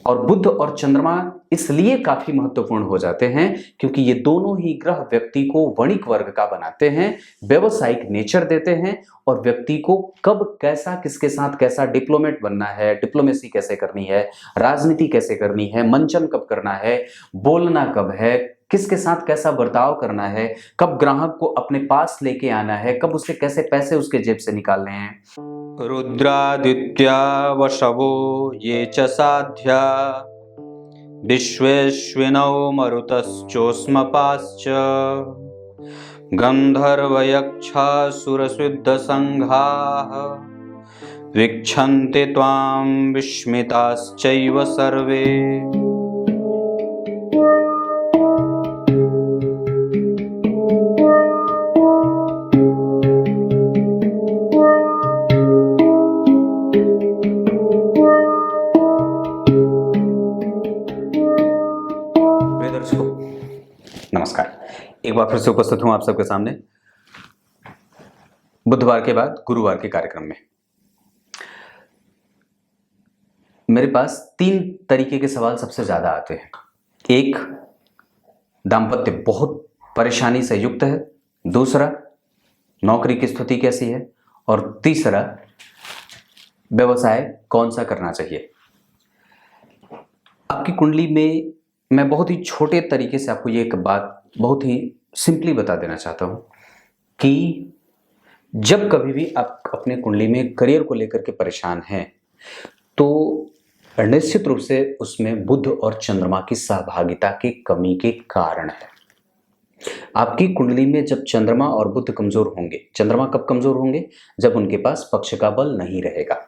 और बुध और चंद्रमा इसलिए काफी महत्वपूर्ण हो जाते हैं क्योंकि ये दोनों ही ग्रह व्यक्ति को वणिक वर्ग का बनाते हैं, व्यवसायिक नेचर देते हैं और व्यक्ति को कब कैसा, किसके साथ कैसा डिप्लोमेट बनना है, डिप्लोमेसी कैसे करनी है, राजनीति कैसे करनी है, मंचन कब करना है, बोलना कब है, किसके साथ कैसा बर्ताव करना है, कब ग्राहक को अपने पास लेके आना है, कब उसे कैसे पैसे उसके जेब से निकालने हैं। रुद्रादित्या वशवो ये च साध्या विश्वेश्विनौ मरुतश्चोष्मपाश्च गन्धर्वयक्षासुरसिद्धसङ्घाः वीक्षन्ते त्वां विस्मिताश्चैव सर्वे। नमस्कार, एक बार फिर से उपस्थित हूं आप सबके सामने बुधवार के बाद गुरुवार के कार्यक्रम में। मेरे पास 3 तरीके के सवाल सबसे ज्यादा आते हैं। एक, दाम्पत्य बहुत परेशानी से युक्त है, दूसरा, नौकरी की स्थिति कैसी है, और तीसरा, व्यवसाय कौन सा करना चाहिए। आपकी कुंडली में मैं बहुत ही छोटे तरीके से आपको ये एक बात बहुत ही सिंपली बता देना चाहता हूं कि जब कभी भी आप अपने कुंडली में करियर को लेकर के परेशान हैं तो निश्चित रूप से उसमें बुध और चंद्रमा की सहभागिता की कमी के कारण है। आपकी कुंडली में जब चंद्रमा और बुध कमजोर होंगे, चंद्रमा कब कमजोर होंगे? जब उनके पास पक्ष का बल नहीं रहेगा।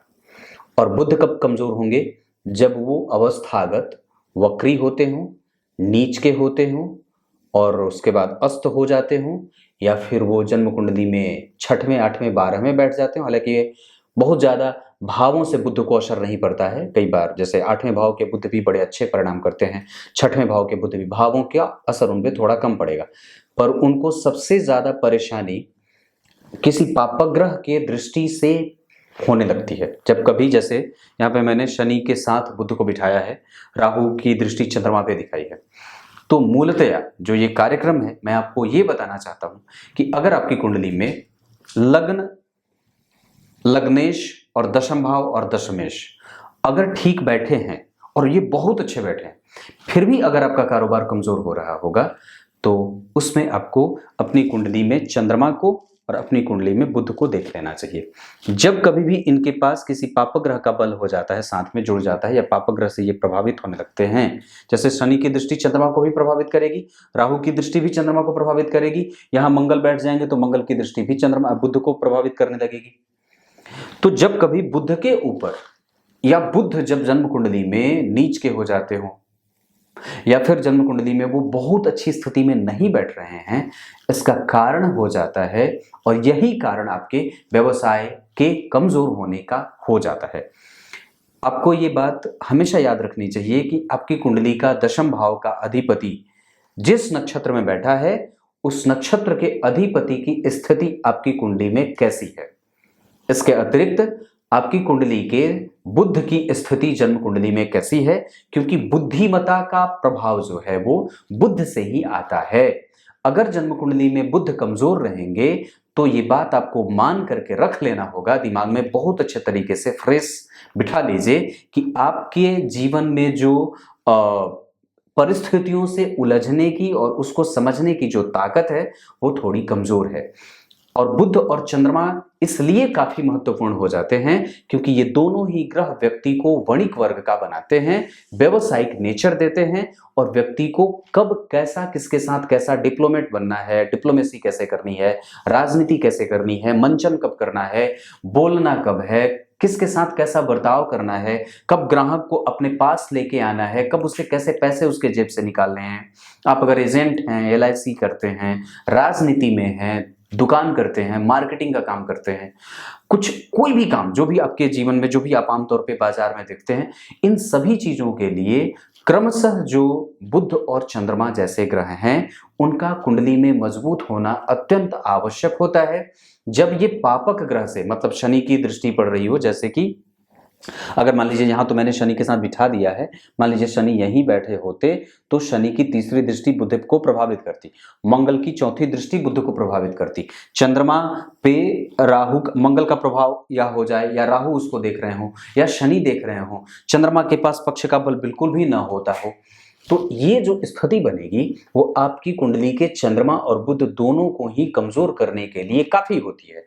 और बुध कब कमजोर होंगे? जब वो अवस्थागत वक्री होते हों, नीच के होते हों और उसके बाद अस्त हो जाते हों, या फिर वो जन्म कुंडली में 6वें, 8वें, 12वें बैठ जाते हैं। हालांकि ये बहुत ज्यादा भावों से बुध को असर नहीं पड़ता है। कई बार जैसे 8वें भाव के बुध भी बड़े अच्छे परिणाम करते हैं, 6वें भाव के बुध भी, भावों का असर उन पर थोड़ा कम पड़ेगा, पर उनको सबसे ज्यादा परेशानी किसी पापग्रह के दृष्टि से होने लगती है। जब कभी, जैसे यहाँ पे मैंने शनि के साथ बुध को बिठाया है, राहु की दृष्टि चंद्रमा पे दिखाई है, तो मूलतया जो ये कार्यक्रम है मैं आपको ये बताना चाहता हूं कि अगर आपकी कुंडली में लग्न, लग्नेश और दशम भाव और दशमेश अगर ठीक बैठे हैं और ये बहुत अच्छे बैठे हैं, फिर भी अगर आपका कारोबार कमजोर हो रहा होगा तो उसमें आपको अपनी कुंडली में चंद्रमा को और अपनी कुंडली में बुध को देख लेना चाहिए। जब कभी भी इनके पास किसी पापग्रह का बल हो जाता है, साथ में जुड़ जाता है, या पापग्रह से ये प्रभावित होने लगते हैं, जैसे शनि की दृष्टि चंद्रमा को भी प्रभावित करेगी, राहु की दृष्टि भी चंद्रमा को प्रभावित करेगी, यहाँ मंगल बैठ जाएंगे तो मंगल की दृष्टि भी चंद्रमा बुध को प्रभावित करने लगेगी। तो जब कभी बुध के ऊपर, या बुध जब जन्म कुंडली में नीच के हो जाते हो, या फिर जन्म कुंडली में वो बहुत अच्छी स्थिति में नहीं बैठ रहे हैं, इसका कारण हो जाता है, और यही कारण आपके व्यवसाय के कमजोर होने का हो जाता है। आपको ये बात हमेशा याद रखनी चाहिए कि आपकी कुंडली का दशम भाव का अधिपति जिस नक्षत्र में बैठा है, उस नक्षत्र के अधिपति की स्थिति आपकी कुंडली में कैसी है। इसके अतिरिक्त आपकी कुंडली के बुध की स्थिति जन्म कुंडली में कैसी है, क्योंकि बुद्धिमता का प्रभाव जो है वो बुध से ही आता है। अगर जन्म कुंडली में बुध कमजोर रहेंगे तो ये बात आपको मान करके रख लेना होगा, दिमाग में बहुत अच्छे तरीके से फ्रेश बिठा लीजिए कि आपके जीवन में जो परिस्थितियों से उलझने की और उसको समझने की जो ताकत है वो थोड़ी कमजोर है। और बुध और चंद्रमा इसलिए काफी महत्वपूर्ण हो जाते हैं क्योंकि ये दोनों ही ग्रह व्यक्ति को वणिक वर्ग का बनाते हैं, व्यवसायिक नेचर देते हैं और व्यक्ति को कब कैसा, किसके साथ कैसा डिप्लोमेट बनना है, डिप्लोमेसी कैसे करनी है, राजनीति कैसे करनी है, मंचन कब करना है, बोलना कब है, किसके साथ कैसा बर्ताव करना है, कब ग्राहक को अपने पास लेके आना है, कब उसे कैसे पैसे उसके जेब से निकालने हैं। आप अगर एजेंट हैं, LIC करते हैं, राजनीति में हैं, दुकान करते हैं, मार्केटिंग का काम करते हैं, कोई भी काम जो भी आपके जीवन में, जो भी आप आमतौर पे बाजार में देखते हैं, इन सभी चीजों के लिए क्रमशः जो बुध और चंद्रमा जैसे ग्रह हैं उनका कुंडली में मजबूत होना अत्यंत आवश्यक होता है। जब ये पापक ग्रह से, मतलब शनि की दृष्टि पड़ रही हो, जैसे कि अगर मान लीजिए यहाँ तो मैंने शनि के साथ बिठा दिया है, मान लीजिए शनि यहीं बैठे होते तो शनि की तीसरी दृष्टि बुध को प्रभावित करती, मंगल की चौथी दृष्टि बुध को प्रभावित करती, चंद्रमा पे मंगल का प्रभाव या हो जाए, या राहु उसको देख रहे हो, या शनि देख रहे हो, चंद्रमा के पास पक्ष का बल बिल्कुल भी ना होता हो, तो ये जो स्थिति बनेगी वो आपकी कुंडली के चंद्रमा और बुध दोनों को ही कमजोर करने के लिए काफी होती है।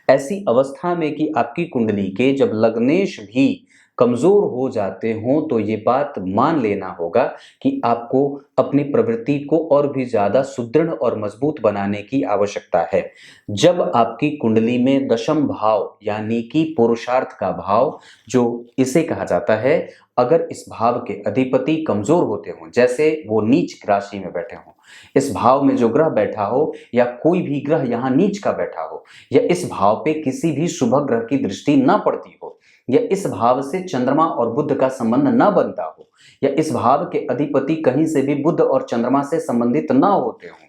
ऐसी अवस्था में कि आपकी कुंडली के जब लग्नेश भी कमजोर हो जाते हों तो ये बात मान लेना होगा कि आपको अपनी प्रवृत्ति को और भी ज्यादा सुदृढ़ और मजबूत बनाने की आवश्यकता है। जब आपकी कुंडली में दशम भाव यानी कि पुरुषार्थ का भाव जो इसे कहा जाता है, अगर इस भाव के अधिपति कमजोर होते हों, जैसे वो नीच राशि में बैठे हों, इस भाव में जो ग्रह बैठा हो या कोई भी ग्रह यहाँ नीच का बैठा हो, या इस भाव पे किसी भी शुभ ग्रह की दृष्टि ना पड़ती हो, या इस भाव से चंद्रमा और बुध का संबंध ना बनता हो, या इस भाव के अधिपति कहीं से भी बुध और चंद्रमा से संबंधित ना होते हों,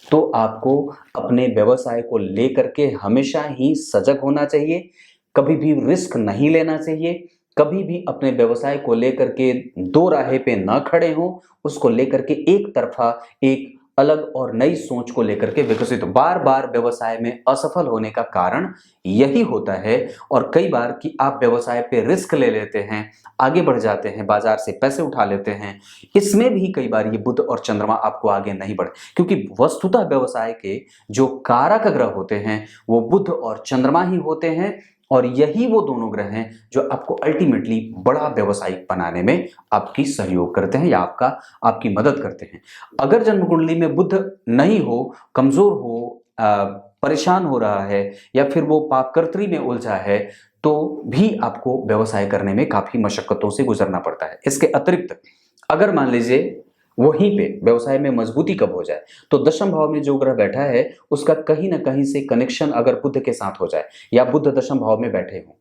तो आपको अपने व्यवसाय को लेकर के हमेशा ही सजग होना चाहिए, कभी भी रिस्क नहीं लेना चाहिए, कभी भी अपने व्यवसाय को लेकर के दो राहे पे ना खड़े हो, उसको लेकर के एक तरफा एक अलग और नई सोच को लेकर के विकसित बार बार व्यवसाय में असफल होने का कारण यही होता है। और कई बार कि आप व्यवसाय पे रिस्क ले लेते हैं, आगे बढ़ जाते हैं, बाजार से पैसे उठा लेते हैं, इसमें भी कई बार ये बुध और चंद्रमा आपको आगे नहीं बढ़े, क्योंकि वस्तुतः व्यवसाय के जो कारक ग्रह होते हैं वो बुध और चंद्रमा ही होते हैं, और यही वो दोनों ग्रह हैं जो आपको अल्टीमेटली बड़ा व्यवसायिक बनाने में आपकी सहयोग करते हैं या आपकी मदद करते हैं। अगर जन्म कुंडली में बुध नहीं हो, कमजोर हो, परेशान हो रहा है, या फिर वो पापकर्त्री में उलझा है, तो भी आपको व्यवसाय करने में काफी मशक्कतों से गुजरना पड़ता है। इसके अतिरिक्त अगर मान लीजिए वहीं पे व्यवसाय में मजबूती कब हो जाए, तो दशम भाव में जो ग्रह बैठा है उसका कहीं ना कहीं से कनेक्शन अगर बुध के साथ हो जाए, या बुध दशम भाव में बैठे हो,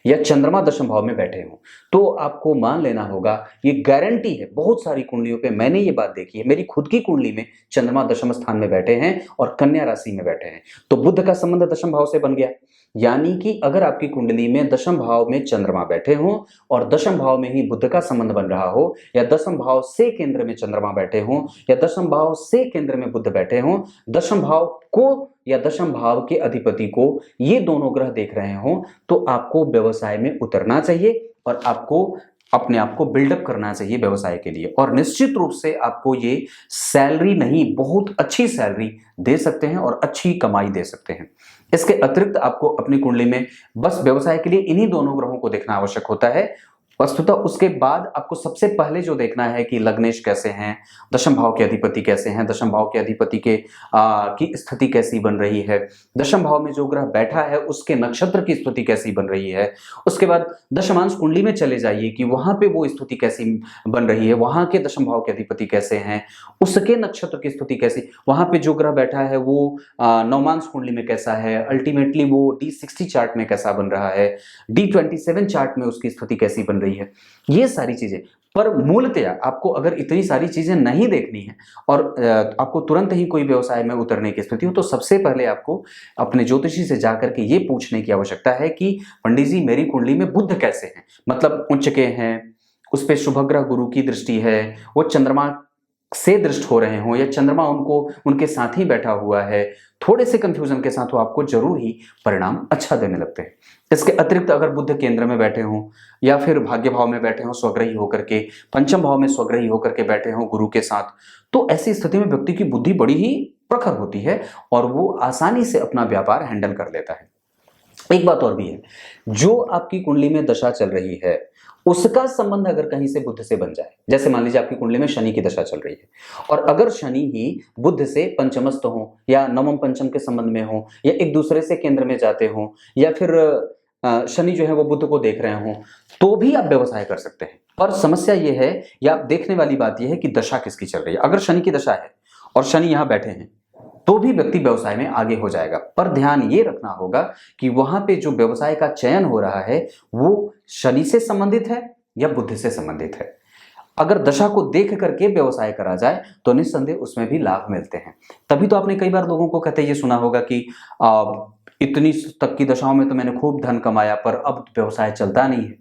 या चंद्रमा दशम भाव में बैठे हो, तो आपको मान लेना होगा, ये गारंटी है। बहुत सारी कुंडलियों पे मैंने ये बात देखी है, मेरी खुद की कुंडली में चंद्रमा दशम स्थान में बैठे हैं और कन्या राशि में बैठे हैं, तो बुध का संबंध दशम भाव से बन गया। यानी कि अगर आपकी कुंडली में दशम भाव में चंद्रमा बैठे हों और दशम भाव में ही बुध का संबंध बन रहा हो, या दशम भाव से केंद्र में चंद्रमा बैठे हों, या दशम भाव से केंद्र में बुध बैठे हों, दशम भाव को या दशम भाव के अधिपति को ये दोनों ग्रह देख रहे हों, तो आपको व्यवसाय में उतरना चाहिए और आपको अपने आप को बिल्डअप करना चाहिए व्यवसाय के लिए, और निश्चित रूप से आपको ये सैलरी नहीं, बहुत अच्छी सैलरी दे सकते हैं और अच्छी कमाई दे सकते हैं। इसके अतिरिक्त आपको अपनी कुंडली में बस व्यवसाय के लिए इन्हीं दोनों ग्रहों को देखना आवश्यक होता है। वस्तुतः उसके बाद आपको सबसे पहले जो देखना है कि लग्नेश कैसे हैं, दशम भाव के अधिपति कैसे हैं, दशम भाव के अधिपति की स्थिति कैसी बन रही है, दशम भाव में जो ग्रह बैठा है उसके नक्षत्र की स्थिति कैसी बन रही है। उसके बाद दशमांश कुंडली में चले जाइए कि वहां पे वो स्थिति कैसी बन रही है, वहां के दशम भाव के अधिपति कैसे हैं, उसके नक्षत्र की स्थिति कैसी, वहां पे जो ग्रह बैठा है वो नवमांश कुंडली में कैसा है, अल्टीमेटली वो D60 चार्ट में कैसा बन रहा है, D27 चार्ट में उसकी स्थिति कैसी बन रही है, ये सारी चीजें। पर मूलतया आपको अगर इतनी सारी चीजें नहीं देखनी है और आपको तुरंत ही कोई व्यवसाय में उतरने की स्थिति हो, तो सबसे पहले आपको अपने ज्योतिषी से जाकर के ये पूछने की आवश्यकता है कि पंडित जी मेरी कुंडली में बुध कैसे हैं, मतलब उच्च के हैं, उस पर शुभ ग्रह गुरु की दृष्टि है, वो चंद्रमा से दृष्ट हो रहे हों, या चंद्रमा उनके साथ ही बैठा हुआ है, थोड़े से कंफ्यूजन के साथ वो आपको जरूर ही परिणाम अच्छा देने लगते हैं। इसके अतिरिक्त अगर बुध केंद्र में बैठे हों, या फिर भाग्य भाव में बैठे हों स्वग्रही होकर के, पंचम भाव में स्वग्रही होकर के बैठे हों गुरु के साथ, तो ऐसी स्थिति में व्यक्ति की बुद्धि बड़ी ही प्रखर होती है और वो आसानी से अपना व्यापार हैंडल कर लेता है। एक बात और भी है, जो आपकी कुंडली में दशा चल रही है उसका संबंध अगर कहीं से बुध से बन जाए, जैसे मान लीजिए आपकी कुंडली में शनि की दशा चल रही है और अगर शनि ही बुध से पंचमस्त हो या नवम पंचम के संबंध में हो, या एक दूसरे से केंद्र में जाते हो, या फिर शनि जो है वो बुध को देख रहे हो, तो भी आप व्यवसाय कर सकते हैं। पर समस्या ये है, या देखने वाली बात यह है कि दशा किसकी चल रही है। अगर शनि की दशा है और शनि यहां बैठे हैं तो भी व्यक्ति व्यवसाय में आगे हो जाएगा, पर ध्यान ये रखना होगा कि वहां पे जो व्यवसाय का चयन हो रहा है वो शनि से संबंधित है या बुध से संबंधित है। अगर दशा को देख करके व्यवसाय करा जाए तो निस्संदेह उसमें भी लाभ मिलते हैं। तभी तो आपने कई बार लोगों को कहते ये सुना होगा कि इतनी तक की दशाओं में तो मैंने खूब धन कमाया पर अब व्यवसाय चलता नहीं है।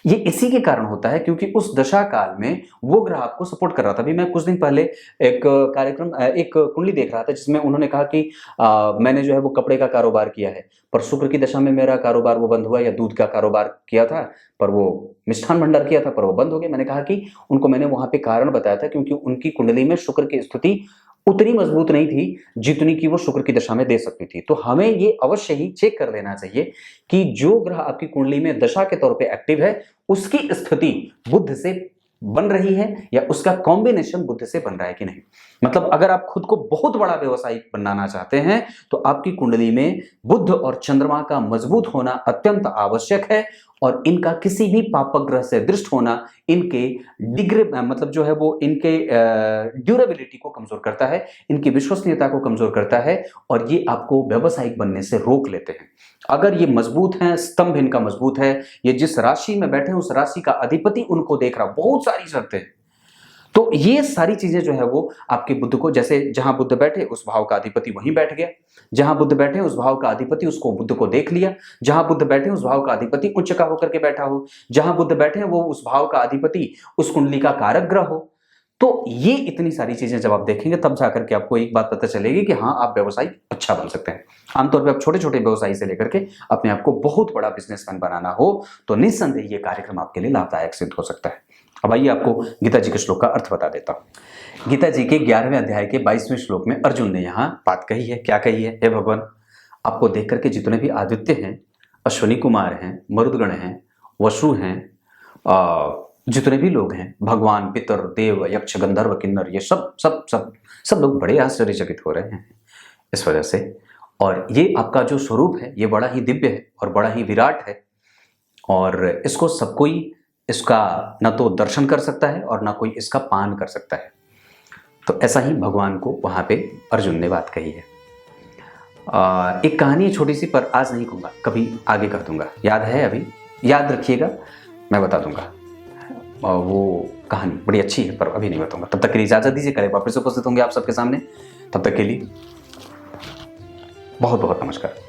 ये इसी के कारण होता है क्योंकि उस दशा काल में वो ग्रह आपको सपोर्ट कर रहा था। अभी मैं कुछ दिन पहले एक कार्यक्रम एक कुंडली देख रहा था जिसमें उन्होंने कहा कि मैंने जो है वो कपड़े का कारोबार किया है, पर शुक्र की दशा में मेरा कारोबार वो बंद हुआ, या दूध का कारोबार किया था पर वो मिष्ठान भंडार किया था पर वो बंद हो गया। मैंने कहा कि उनको मैंने वहां पे कारण बताया था क्योंकि उनकी कुंडली में शुक्र की स्थिति उतनी मजबूत नहीं थी जितनी की वो शुक्र की दशा में दे सकती थी। तो हमें ये अवश्य ही चेक कर लेना चाहिए कि जो ग्रह आपकी कुंडली में दशा के तौर पे एक्टिव है उसकी स्थिति बुध से बन रही है या उसका कॉम्बिनेशन बुध से बन रहा है कि नहीं। मतलब अगर आप खुद को बहुत बड़ा व्यवसायिक बनाना चाहते हैं तो आपकी कुंडली में बुध और चंद्रमा का मजबूत होना अत्यंत आवश्यक है, और इनका किसी भी पापक ग्रह से दृष्ट होना इनके डिग्री मतलब जो है वो इनके ड्यूरेबिलिटी को कमजोर करता है, इनकी विश्वसनीयता को कमजोर करता है, और ये आपको व्यवसायिक बनने से रोक लेते हैं। अगर ये मजबूत हैं, स्तंभ इनका मजबूत है, ये जिस राशि में बैठे हैं उस राशि का अधिपति उनको देख रहा, बहुत सारी शर्तें, तो ये सारी चीजें जो है वो आपके बुध को, जैसे जहां बुध बैठे उस भाव का अधिपति वहीं बैठ गया, जहां बुध बैठे उस भाव का अधिपति उसको बुध को देख लिया, जहां बुध बैठे उस भाव का अधिपति उच्च का होकर के बैठा हो, जहां बुध बैठे वो उस भाव का अधिपति उस कुंडली का कारक ग्रह हो। तो ये इतनी सारी चीजें जब आप देखेंगे तब जाकर के आपको एक बात पता चलेगी कि हाँ आप व्यवसायी अच्छा बन सकते हैं। आमतौर पे आप छोटे छोटे व्यवसायी से लेकर के अपने आप को बहुत बड़ा बिजनेसमैन बनाना हो तो निस्संदेह ये कार्यक्रम आपके लिए लाभदायक सिद्ध हो सकता है। अब आइए आपको गीता जी के श्लोक का अर्थ बता देता हूं। गीता जी के 11वें अध्याय के 22वें श्लोक में अर्जुन ने यहाँ बात कही है। क्या कही है? हे भगवान, आपको देख करके जितने भी आदित्य हैं, अश्विनी कुमार हैं, मरुदगण हैं, वसु हैं, जितने भी लोग हैं, भगवान, पितर, देव, यक्ष, गंधर्व, किन्नर, ये सब सब सब सब लोग बड़े आश्चर्यचकित हो रहे हैं इस वजह से। और ये आपका जो स्वरूप है ये बड़ा ही दिव्य है और बड़ा ही विराट है, और इसको सब कोई इसका न तो दर्शन कर सकता है और ना कोई इसका पान कर सकता है। तो ऐसा ही भगवान को वहां पे अर्जुन ने बात कही है। एक कहानी है छोटी सी, पर आज नहीं कहूँगा, कभी आगे कर दूंगा। याद है? अभी याद रखिएगा, मैं बता दूंगा। वो कहानी बड़ी अच्छी है पर अभी नहीं बताऊंगा। तब तक के लिए इजाजत दीजिए, कल वापस उपस्थित होंगे आप सबके सामने। तब तक के लिए बहुत बहुत नमस्कार।